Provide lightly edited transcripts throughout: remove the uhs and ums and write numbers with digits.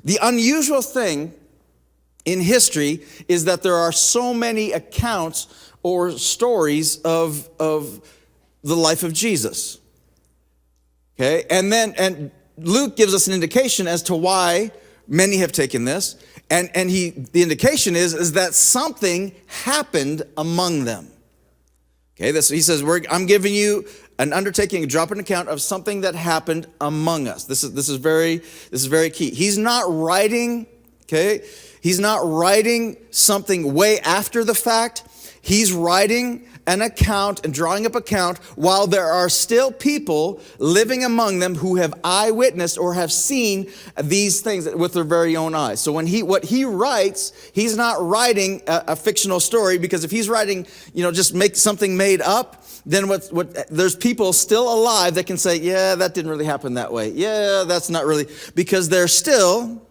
The unusual thing in history is that there are so many accounts or stories of the life of Jesus. Okay, and Luke gives us an indication as to why many have taken this, and the indication is that something happened among them. Okay, he says I'm giving you an undertaking, a drop in account of something that happened among us. This is very key. He's not writing, okay? He's not writing something way after the fact. He's writing an account and drawing up account while there are still people living among them who have eyewitnessed or have seen these things with their very own eyes. So what he writes, he's not writing a fictional story, because if he's writing, just make something made up, then there's people still alive that can say, yeah, that didn't really happen that way. Yeah, that's not really, because they're still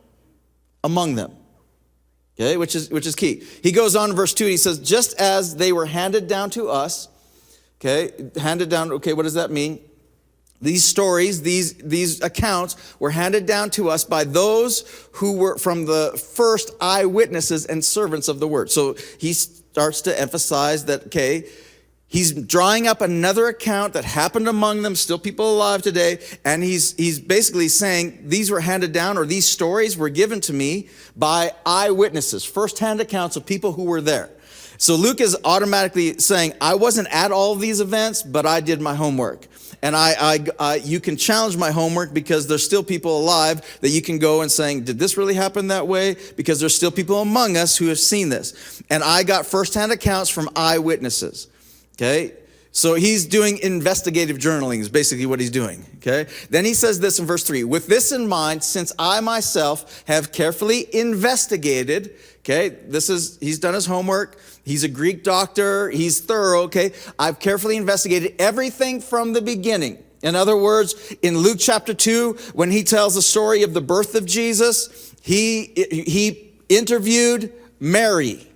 among them. Okay, which is key. He goes on in verse 2, he says, just as they were handed down to us, okay, handed down, okay, what does that mean? These stories, these accounts were handed down to us by those who were from the first eyewitnesses and servants of the word. So he starts to emphasize that, okay, he's drawing up another account that happened among them, still people alive today, and he's basically saying these were handed down, or these stories were given to me by eyewitnesses, first-hand accounts of people who were there. So Luke is automatically saying, I wasn't at all of these events, but I did my homework. And you can challenge my homework, because there's still people alive that you can go and saying, did this really happen that way? Because there's still people among us who have seen this. And I got first-hand accounts from eyewitnesses. Okay, so he's doing investigative journaling is basically what he's doing, okay? Then he says this in verse 3, with this in mind, since I myself have carefully investigated, okay, he's done his homework, he's a Greek doctor, he's thorough, okay? I've carefully investigated everything from the beginning. In other words, in Luke chapter 2, when he tells the story of the birth of Jesus, he interviewed Mary,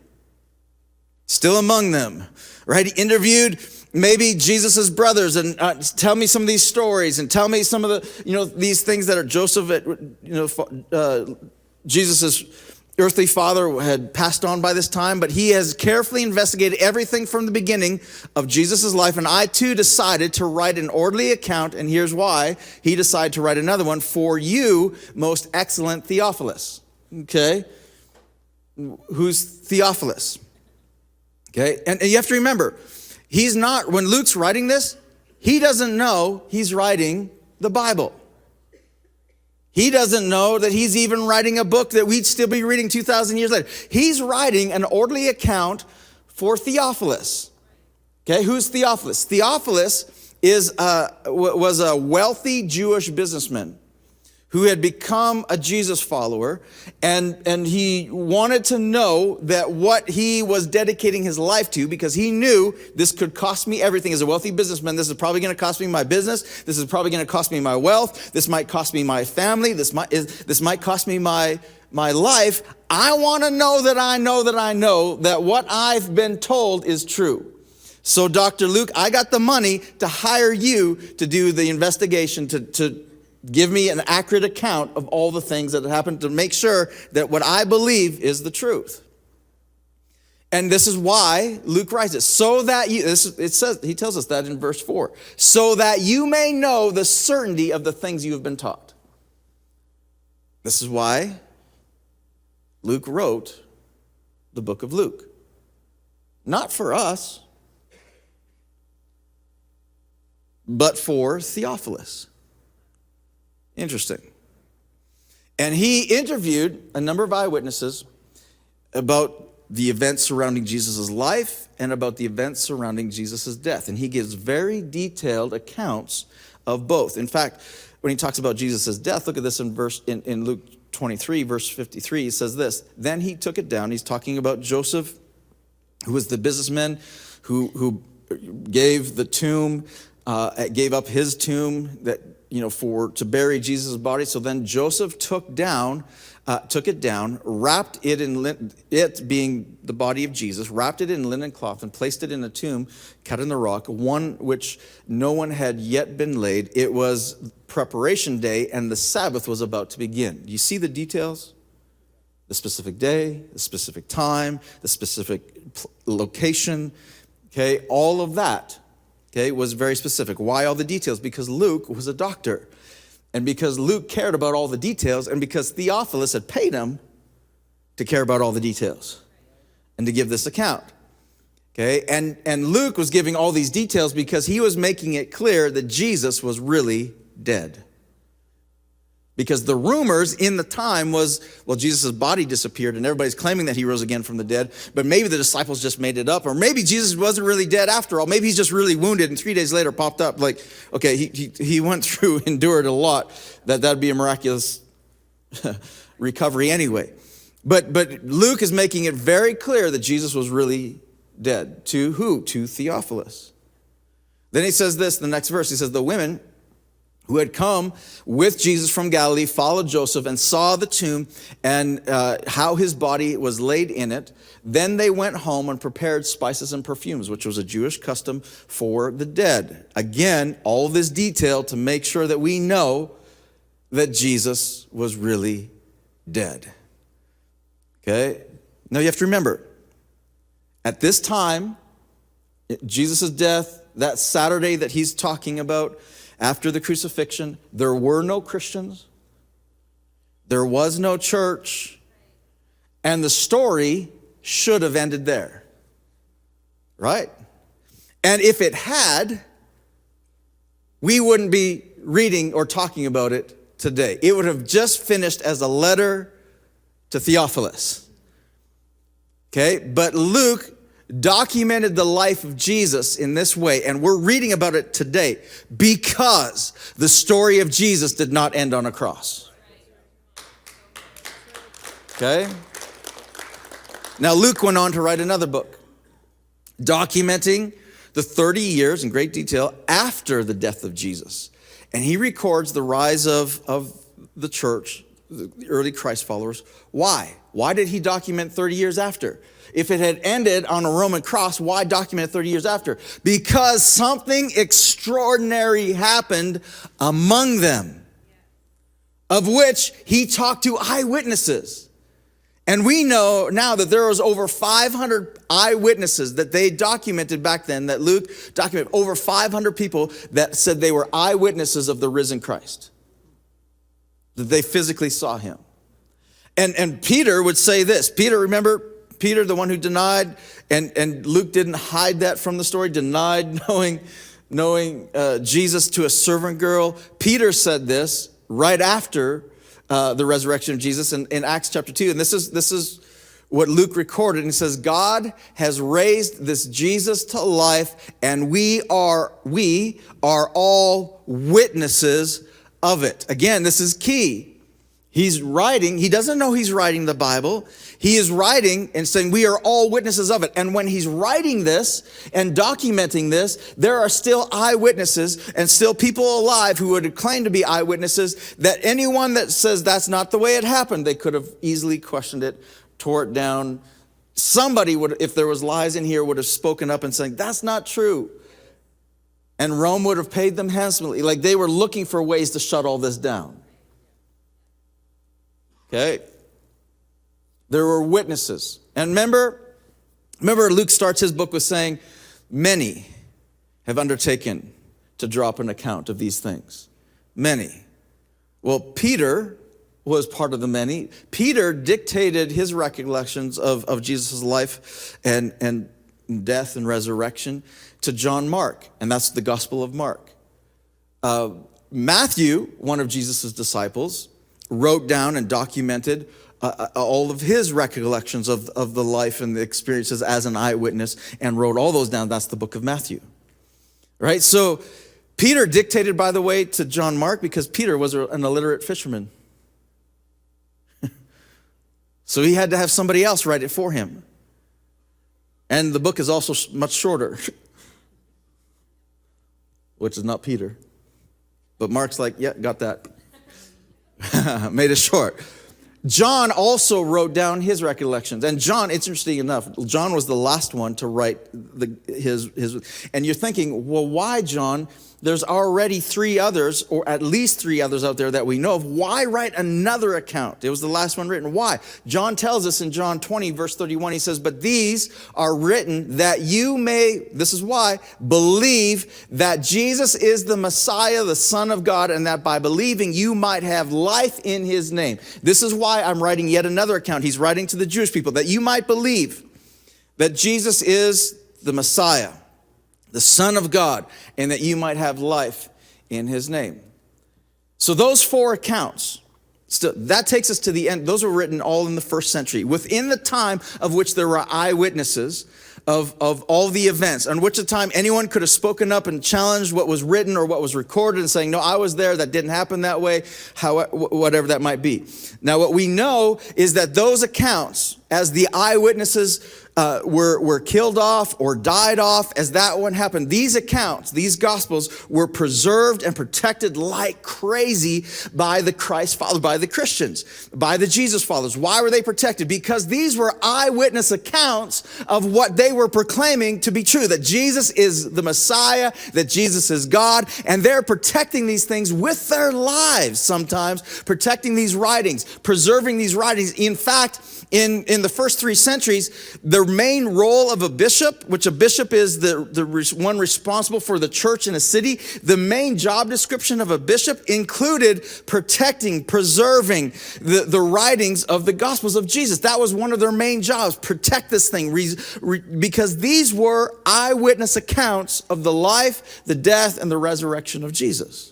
still among them. Right, he interviewed maybe Jesus's brothers and tell me some of these stories and tell me some of the, these things that are Joseph, Jesus's earthly father had passed on by this time, but he has carefully investigated everything from the beginning of Jesus's life. And I too decided to write an orderly account, and here's why. He decided to write another one for you, most excellent Theophilus. Okay, who's Theophilus? Okay, and you have to remember, when Luke's writing this, he doesn't know he's writing the Bible. He doesn't know that he's even writing a book that we'd still be reading 2,000 years later. He's writing an orderly account for Theophilus. Okay, who's Theophilus? Theophilus was a wealthy Jewish businessman who had become a Jesus follower, and he wanted to know that what he was dedicating his life to, because he knew this could cost me everything. As a wealthy businessman, this is probably going to cost me my business. This is probably going to cost me my wealth. This might cost me my family. This might cost me my life. I want to know that what I've been told is true. So Dr. Luke, I got the money to hire you to do the investigation, to give me an accurate account of all the things that happened, to make sure that what I believe is the truth. And this is why Luke writes it. So that he tells us that in verse 4. So that you may know the certainty of the things you have been taught. This is why Luke wrote the book of Luke. Not for us, but for Theophilus. Interesting. And he interviewed a number of eyewitnesses about the events surrounding Jesus' life and about the events surrounding Jesus' death. And he gives very detailed accounts of both. In fact, when he talks about Jesus' death, look at this in Luke 23, verse 53. He says this, then he took it down. He's talking about Joseph, who was the businessman who gave the tomb, gave up his tomb that to bury Jesus' body. So then Joseph took it down, wrapped it in it being the body of Jesus, wrapped it in linen cloth and placed it in a tomb cut in the rock, one which no one had yet been laid. It was preparation day, and the Sabbath was about to begin. You see the details? The specific day, the specific time, the specific location, okay, all of that. Okay, was very specific. Why all the details? Because Luke was a doctor. And because Luke cared about all the details, and because Theophilus had paid him to care about all the details and to give this account. Okay, and Luke was giving all these details because he was making it clear that Jesus was really dead. Because the rumors in the time was, well, Jesus' body disappeared and everybody's claiming that he rose again from the dead, but maybe the disciples just made it up, or maybe Jesus wasn't really dead after all. Maybe he's just really wounded and 3 days later popped up. Like, okay, he went through, endured a lot, that'd be a miraculous recovery anyway. But Luke is making it very clear that Jesus was really dead. To who? To Theophilus. Then he says this, the next verse, he says, the women who had come with Jesus from Galilee followed Joseph and saw the tomb and how his body was laid in it. Then they went home and prepared spices and perfumes, which was a Jewish custom for the dead. Again, all this detail to make sure that we know that Jesus was really dead. Okay? Now you have to remember, at this time, Jesus' death, that Saturday that he's talking about, after the crucifixion, there were no Christians, there was no church, and the story should have ended there, right? And if it had, we wouldn't be reading or talking about it today. It would have just finished as a letter to Theophilus, okay? But Luke documented the life of Jesus in this way, and we're reading about it today because the story of Jesus did not end on a cross. Okay? Now, Luke went on to write another book, documenting the 30 years in great detail after the death of Jesus. And he records the rise of the church, the early Christ followers. Why? Why did he document 30 years after? If it had ended on a Roman cross, why document it 30 years after? Because something extraordinary happened among them, of which he talked to eyewitnesses. And we know now that there was over 500 eyewitnesses that they documented back then, that Luke documented over 500 people that said they were eyewitnesses of the risen Christ, that they physically saw him. And Peter would say this. Peter, remember, Peter, the one who denied, and Luke didn't hide that from the story, denied knowing Jesus to a servant girl. Peter said this right after the resurrection of Jesus in Acts chapter 2. And this is what Luke recorded. And he says, God has raised this Jesus to life, and we are all witnesses of it. Again, this is key. He's writing, he doesn't know he's writing the Bible. He is writing and saying we are all witnesses of it. And when he's writing this and documenting this, there are still eyewitnesses and still people alive who would claim to be eyewitnesses, that anyone that says that's not the way it happened, they could have easily questioned it, tore it down. Somebody would, if there was lies in here, would have spoken up and saying, that's not true. And Rome would have paid them handsomely. Like they were looking for ways to shut all this down. Okay. There were witnesses. And remember Luke starts his book with saying, many have undertaken to draw up an account of these things. Many. Well, Peter was part of the many. Peter dictated his recollections of Jesus' life and death and resurrection to John Mark, and that's the Gospel of Mark. Matthew, one of Jesus' disciples, wrote down and documented all of his recollections of the life and the experiences as an eyewitness and wrote all those down. That's the book of Matthew. Right? So Peter dictated, by the way, to John Mark because Peter was an illiterate fisherman. So he had to have somebody else write it for him. And the book is also much shorter, which is not Peter. But Mark's like, yeah, got that. Made it short. John also wrote down his recollections. And John, interesting enough, John was the last one to write his. And you're thinking, well, why, John? There's already 3 others, or at least 3 others out there that we know of. Why write another account? It was the last one written. Why? John tells us in John 20, verse 31, he says, but these are written that you may, this is why, believe that Jesus is the Messiah, the Son of God, and that by believing you might have life in his name. This is why I'm writing yet another account. He's writing to the Jewish people, that you might believe that Jesus is the Messiah, the Son of God, and that you might have life in his name. So those 4 accounts, that takes us to the end. Those were written all in the first century, within the time of which there were eyewitnesses of all the events, on which the time anyone could have spoken up and challenged what was written or what was recorded and saying, no, I was there, that didn't happen that way, whatever that might be. Now, what we know is that those accounts, as the eyewitnesses were killed off or died off, as that one happened, these accounts, these gospels were preserved and protected like crazy by the Christ followers, by the Christians, by the Jesus followers. Why were they protected? Because these were eyewitness accounts of what they were proclaiming to be true, that Jesus is the Messiah, that Jesus is God, and they're protecting these things with their lives sometimes, protecting these writings, preserving these writings. In fact, in the first 3 centuries, the main role of a bishop, which a bishop is the one responsible for the church in a city, the main job description of a bishop included protecting, preserving the writings of the Gospels of Jesus. That was one of their main jobs, protect this thing, because these were eyewitness accounts of the life, the death, and the resurrection of Jesus.